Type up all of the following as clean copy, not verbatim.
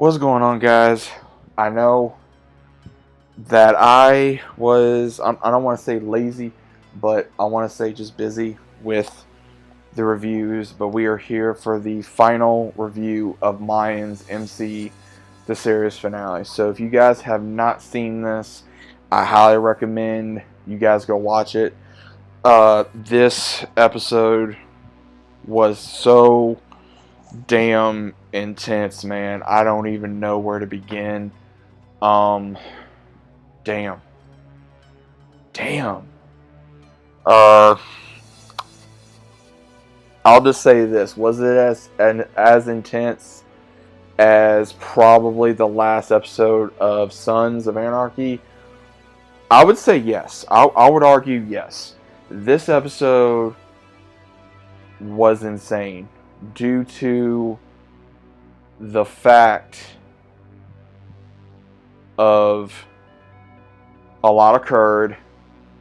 What's going on, guys? I know that I don't want to say lazy, but I want to say just busy with the reviews. But we are here for the final review of Mayans MC, the series finale. So if you guys have not seen this, I highly recommend you guys go watch it. This episode was so damn intense, man. I don't even know where to begin. Um, damn. Damn. Uh, I'll just say this. Was it as intense as probably the last episode of Sons of Anarchy? I would say yes. I would argue yes. This episode was insane due to the fact of a lot occurred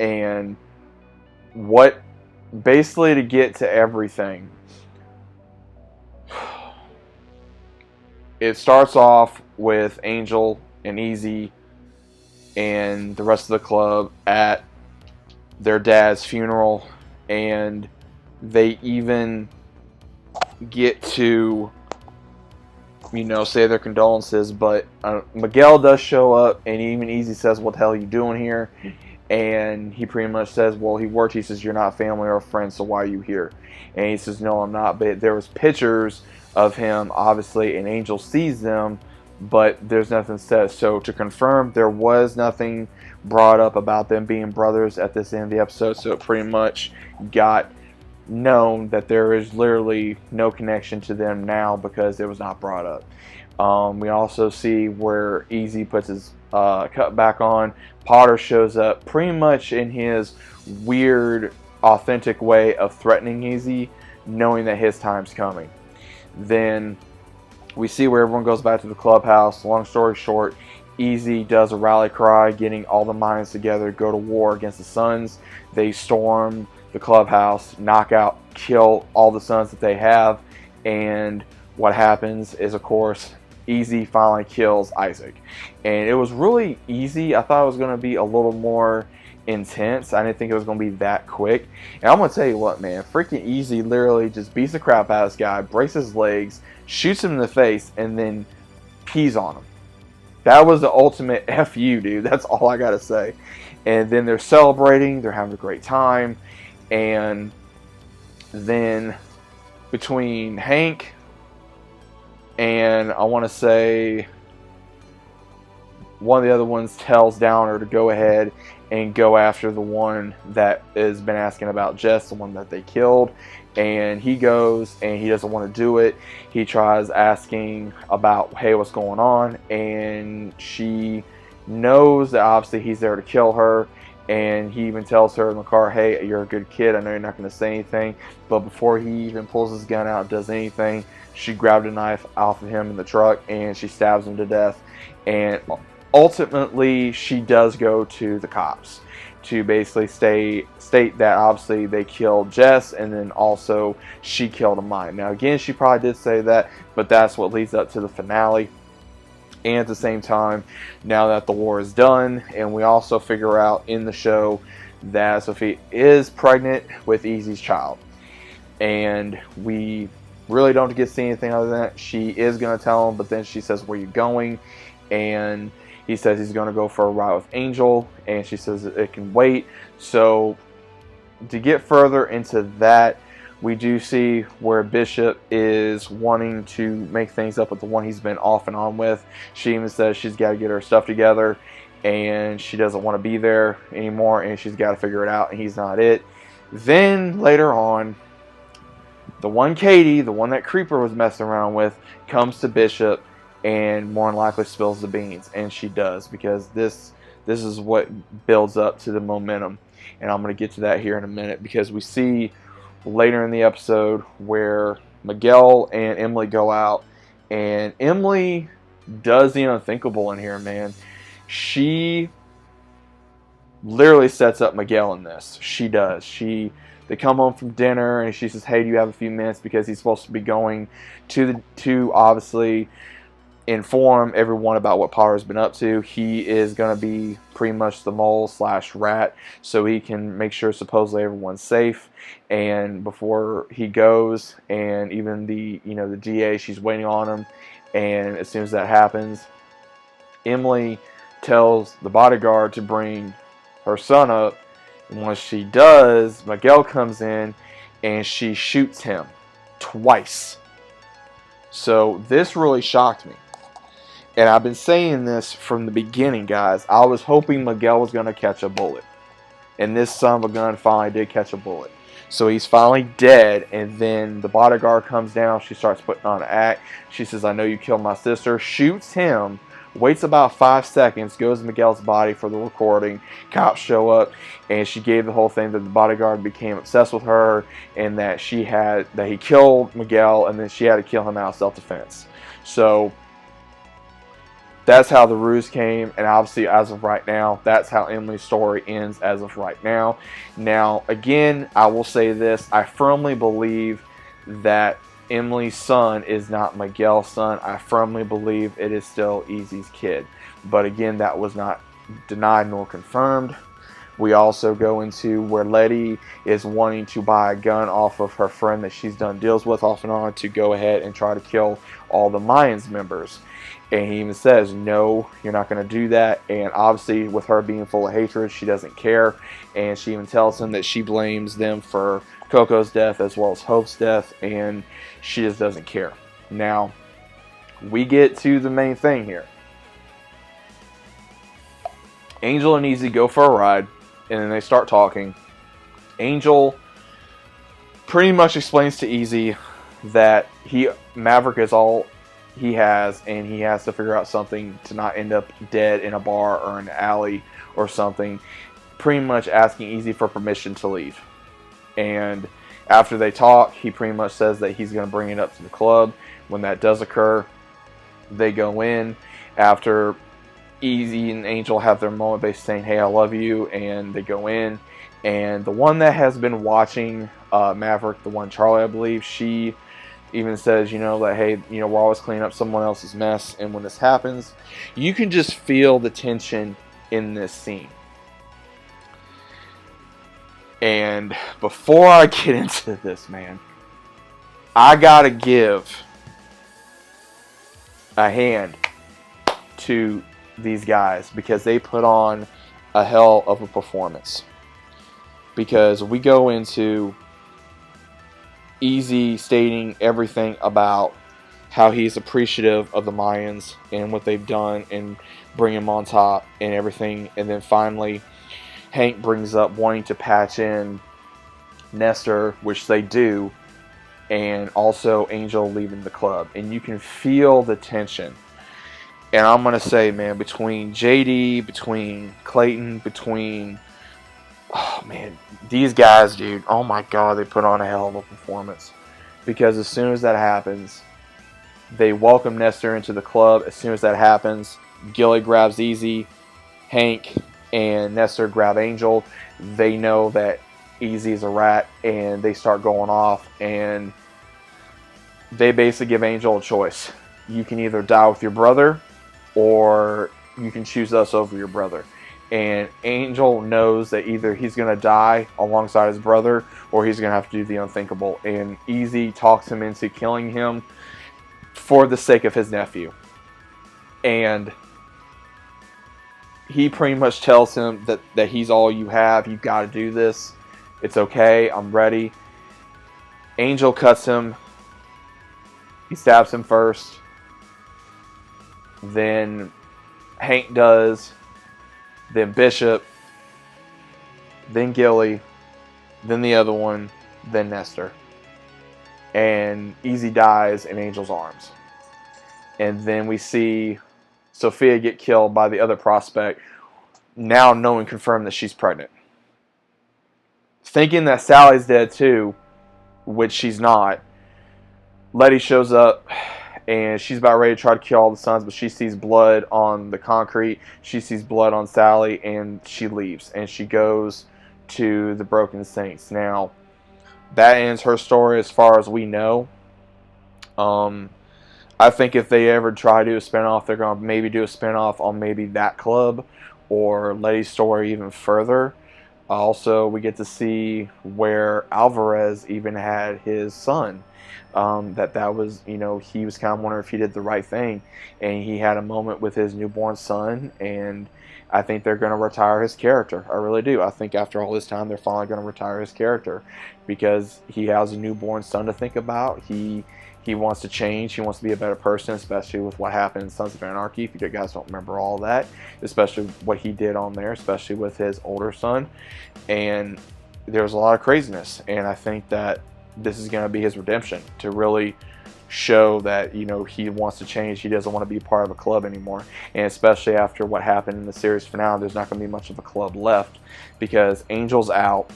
and what basically to get to everything. It starts off with Angel and EZ and the rest of the club at their dad's funeral, and they even get to, say their condolences, but Miguel does show up, and even EZ says, "What the hell are you doing here?" And he pretty much says, well, he worked. He says, "You're not family or friends, so why are you here?" And he says, "No, I'm not." But there was pictures of him, obviously, and Angel sees them, but there's nothing said. So to confirm, there was nothing brought up about them being brothers at this end of the episode, so it pretty much got known that there is literally no connection to them now because it was not brought up. We also see where EZ puts his cut back on. Potter shows up pretty much in his weird, authentic way of threatening EZ, knowing that his time's coming. Then we see where everyone goes back to the clubhouse. Long story short, EZ does a rally cry, getting all the Mayans together, go to war against the Suns. They storm the clubhouse, knock out, kill all the Suns that they have, and what happens is, of course, EZ finally kills Isaac. And it was really easy. I thought it was going to be a little more intense. I didn't think it was going to be that quick. And I'm going to tell you what, man, freaking EZ literally just beats the crap out of this guy, breaks his legs, shoots him in the face, and then pees on him. That was the ultimate FU, dude. That's all I got to say. And then they're celebrating. They're having a great time. And then between Hank and I want to say one of the other ones tells Downer to go ahead and go after the one that has been asking about Jess, the one that they killed. And he goes and he doesn't want to do it. He tries asking about, hey, what's going on? And she knows that obviously he's there to kill her. And he even tells her in the car, hey, you're a good kid. I know you're not going to say anything. But before he even pulls his gun out, does anything, she grabbed a knife off of him in the truck and she stabs him to death. And ultimately, she does go to the cops to basically state that obviously they killed Jess, and then also she killed a Mayan. Now, again, she probably did say that, but that's what leads up to the finale. And at the same time, now that the war is done, and we also figure out in the show that Sophie is pregnant with EZ's child. And we really don't get to see anything other than that. She is going to tell him, but then she says, where are you going? And he says he's going to go for a ride with Angel, and she says it can wait. So to get further into that, we do see where Bishop is wanting to make things up with the one he's been off and on with. She even says she's got to get her stuff together, and she doesn't want to be there anymore, and she's got to figure it out, and he's not it. Then later on, the one Katie, the one that Creeper was messing around with, comes to Bishop and more than likely spills the beans. And she does, because this is what builds up to the momentum. And I'm going to get to that here in a minute, because we see later in the episode where Miguel and Emily go out, and Emily does the unthinkable in here, man. She literally sets up Miguel in this. She does. They come home from dinner, and she says, hey, do you have a few minutes? Because he's supposed to be going to obviously inform everyone about what Potter's been up to. He is going to be pretty much the mole slash rat, so he can make sure supposedly everyone's safe. And before he goes, and even the the DA, she's waiting on him. And as soon as that happens, Emily tells the bodyguard to bring her son up. And once she does, Miguel comes in and she shoots him twice. So this really shocked me. And I've been saying this from the beginning, guys. I was hoping Miguel was going to catch a bullet. And this son of a gun finally did catch a bullet. So he's finally dead. And then the bodyguard comes down. She starts putting on an act. She says, I know you killed my sister. Shoots him. Waits about 5 seconds. Goes to Miguel's body for the recording. Cops show up. And she gave the whole thing that the bodyguard became obsessed with her. And that he killed Miguel. And then she had to kill him out of self-defense. So that's how the ruse came, and obviously as of right now, that's how Emily's story ends as of right now. Now, again, I will say this. I firmly believe that Emily's son is not Miguel's son. I firmly believe it is still EZ's kid. But again, that was not denied nor confirmed. We also go into where Letty is wanting to buy a gun off of her friend that she's done deals with off and on to go ahead and try to kill all the Mayans members. And he even says, no, you're not going to do that. And obviously, with her being full of hatred, she doesn't care. And she even tells him that she blames them for Coco's death as well as Hope's death. And she just doesn't care. Now, we get to the main thing here. Angel and EZ go for a ride. And then they start talking. Angel pretty much explains to EZ that Maverick is all he has, and he has to figure out something to not end up dead in a bar or an alley or something, pretty much asking EZ for permission to leave. And after they talk, he pretty much says that he's going to bring it up to the club. When that does occur, they go in. After EZ and Angel have their moment basically saying, hey, I love you, and they go in. And the one that has been watching Maverick, the one Charlie, I believe, she even says, that, hey, we're always cleaning up someone else's mess. And when this happens, you can just feel the tension in this scene. And before I get into this, man, I gotta give a hand to these guys because they put on a hell of a performance. Because we go into EZ stating everything about how he's appreciative of the Mayans and what they've done and bring him on top and everything. And then finally, Hank brings up wanting to patch in Nestor, which they do, and also Angel leaving the club. And you can feel the tension. And I'm going to say, man, between JD, between Clayton, oh man, these guys, dude, oh my god, they put on a hell of a performance. Because as soon as that happens, they welcome Nestor into the club. As soon as that happens, Gilly grabs EZ, Hank and Nestor grab Angel. They know that EZ is a rat, and they start going off, and they basically give Angel a choice. You can either die with your brother, or you can choose us over your brother. And Angel knows that either he's going to die alongside his brother, or he's going to have to do the unthinkable. And EZ talks him into killing him for the sake of his nephew. And he pretty much tells him that he's all you have. You've got to do this. It's okay. I'm ready. Angel cuts him. He stabs him first. Then Hank does. Then Bishop, then Gilly, then the other one, then Nestor. And EZ dies in Angel's arms. And then we see Sophia get killed by the other prospect, now knowing confirmed that she's pregnant. Thinking that Sally's dead too, which she's not, Letty shows up. And she's about ready to try to kill all the sons, but she sees blood on the concrete. She sees blood on Sally, and she leaves. And she goes to the Broken Saints. Now, that ends her story as far as we know. I think if they ever try to do a spinoff, they're going to maybe do a spinoff on maybe that club or Letty's story even further. Also, we get to see where Alvarez even had his son. That was, he was kind of wondering if he did the right thing, and he had a moment with his newborn son, and I think they're going to retire his character. I really do. I think after all this time, they're finally going to retire his character because he has a newborn son to think about. He wants to change. He wants to be a better person, especially with what happened in Sons of Anarchy. If you guys don't remember all that, especially what he did on there, especially with his older son. And there was a lot of craziness. And I think that this is going to be his redemption to really show that, he wants to change. He doesn't want to be part of a club anymore. And especially after what happened in the series finale, there's not going to be much of a club left because Angel's out.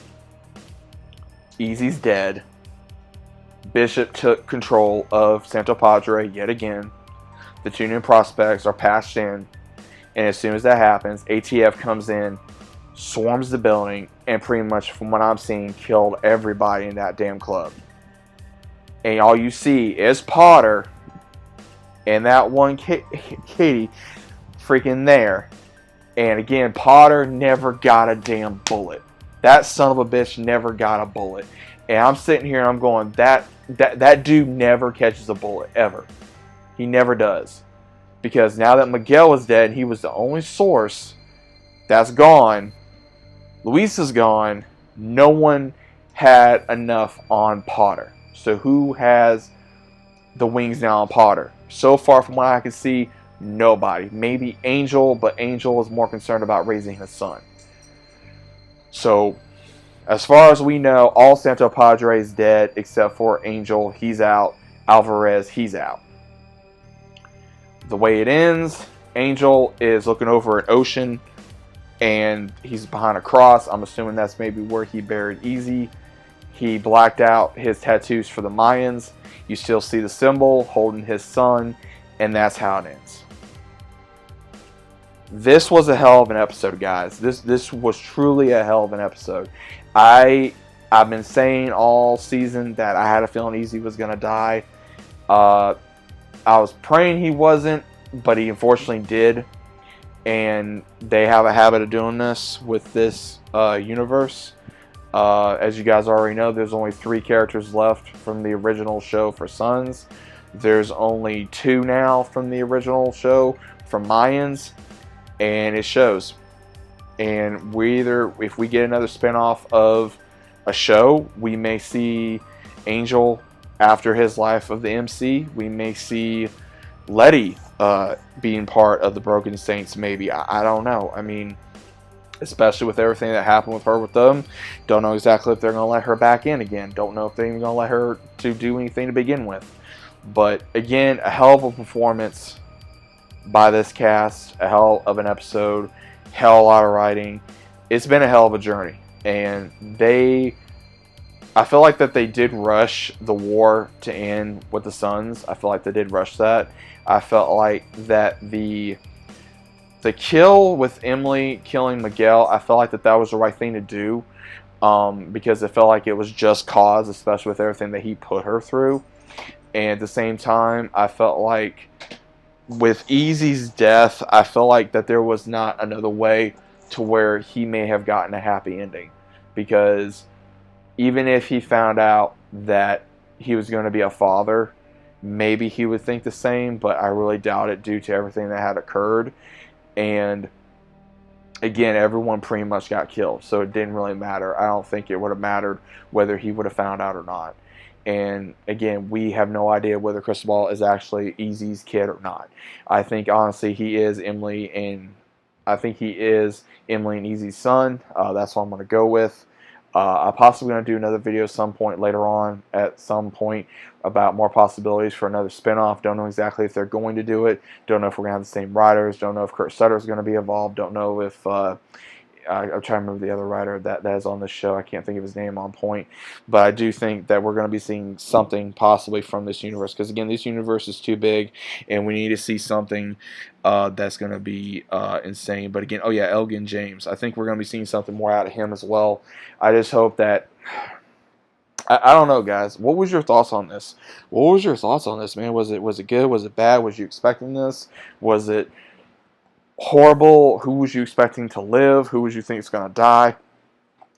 EZ's dead. Bishop took control of Santo Padre yet again. The two new prospects are passed in. And as soon as that happens, ATF comes in, swarms the building, and pretty much, from what I'm seeing, killed everybody in that damn club. And all you see is Potter and that one Katie freaking there. And again, Potter never got a damn bullet. That son of a bitch never got a bullet. And I'm sitting here and I'm going, that dude never catches a bullet, ever. He never does. Because now that Miguel is dead, he was the only source that's gone. Luis gone. No one had enough on Potter. So who has the wings now on Potter? So far from what I can see, nobody. Maybe Angel, but Angel is more concerned about raising his son. So, as far as we know, all Santo Padre is dead except for Angel. He's out. Alvarez, he's out. The way it ends, Angel is looking over an ocean and he's behind a cross. I'm assuming that's maybe where he buried EZ. He blacked out his tattoos for the Mayans. You still see the symbol holding his son, and that's how it ends. This was a hell of an episode, guys. This was truly a hell of an episode. I've been saying all season that I had a feeling EZ was going to die. I was praying he wasn't, but he unfortunately did. And they have a habit of doing this with this universe. As you guys already know, there's only 3 characters left from the original show for Sons. There's only 2 now from the original show from Mayans. And it shows. And if we get another spinoff of a show, we may see Angel after his life of the MC. We may see Letty being part of the Broken Saints, maybe. I don't know. I mean, especially with everything that happened with her with them. Don't know exactly if they're going to let her back in again. Don't know if they're even going to let her to do anything to begin with. But again, a hell of a performance by this cast. A hell of an episode. Hell of a lot of writing. It's been a hell of a journey. And I feel like that they did rush the war to end with the Sons. I feel like they did rush that. I felt like that the kill with Emily killing Miguel, I felt like that was the right thing to do. Because it felt like it was just cause, especially with everything that he put her through. And at the same time, I felt like with EZ's death, I felt like that there was not another way to where he may have gotten a happy ending. Because even if he found out that he was going to be a father, maybe he would think the same, but I really doubt it due to everything that had occurred. And again, everyone pretty much got killed, so it didn't really matter. I don't think it would have mattered whether he would have found out or not. And again, we have no idea whether Cristobal is actually EZ's kid or not. I think honestly he is Emily and EZ's son. That's what I'm going to go with. I'm possibly going to do another video some point later on, at some point, about more possibilities for another spinoff. Don't know exactly if they're going to do it. Don't know if we're going to have the same writers. Don't know if Kurt Sutter is going to be involved. Don't know if I'm trying to remember the other writer that is on this show. I can't think of his name on point. But I do think that we're going to be seeing something possibly from this universe. Because, again, this universe is too big. And we need to see something that's going to be insane. But, again, oh, yeah, Elgin James. I think we're going to be seeing something more out of him as well. I just hope that I don't know, guys. What was your thoughts on this? What was your thoughts on this, man? Was it good? Was it bad? Was you expecting this? Was it horrible? Who was you expecting to live? Who was you think is going to die?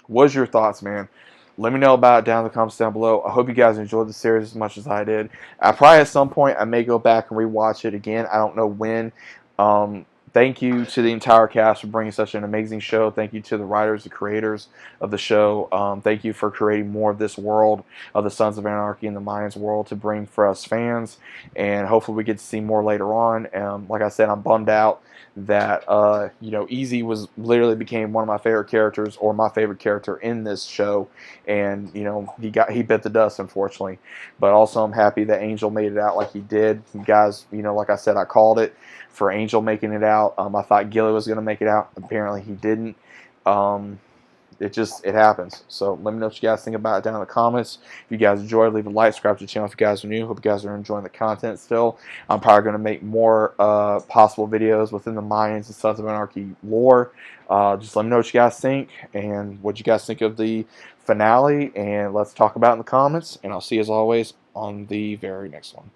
What's your thoughts, man? Let me know about it down in the comments down below. I hope you guys enjoyed the series as much as I did. I probably at some point I may go back and rewatch it again. I don't know when. Thank you to the entire cast for bringing such an amazing show. Thank you to the writers, the creators of the show. Thank you for creating more of this world of the Sons of Anarchy and the Mayans world to bring for us fans. And hopefully we get to see more later on. Like I said, I'm bummed out that EZ was literally became one of my favorite characters, or my favorite character in this show, and he bit the dust, unfortunately. But also I'm happy that Angel made it out like he did. You guys, like I said, I called it for Angel making it out. I thought Gilly was going to make it out. Apparently he didn't. It happens. So let me know what you guys think about it down in the comments. If you guys enjoyed, leave a like, subscribe to the channel if you guys are new. Hope you guys are enjoying the content still. I'm probably going to make more possible videos within the Mayans and Sons of Anarchy lore. Just let me know what you guys think and what you guys think of the finale, and let's talk about it in the comments. And I'll see you as always on the very next one.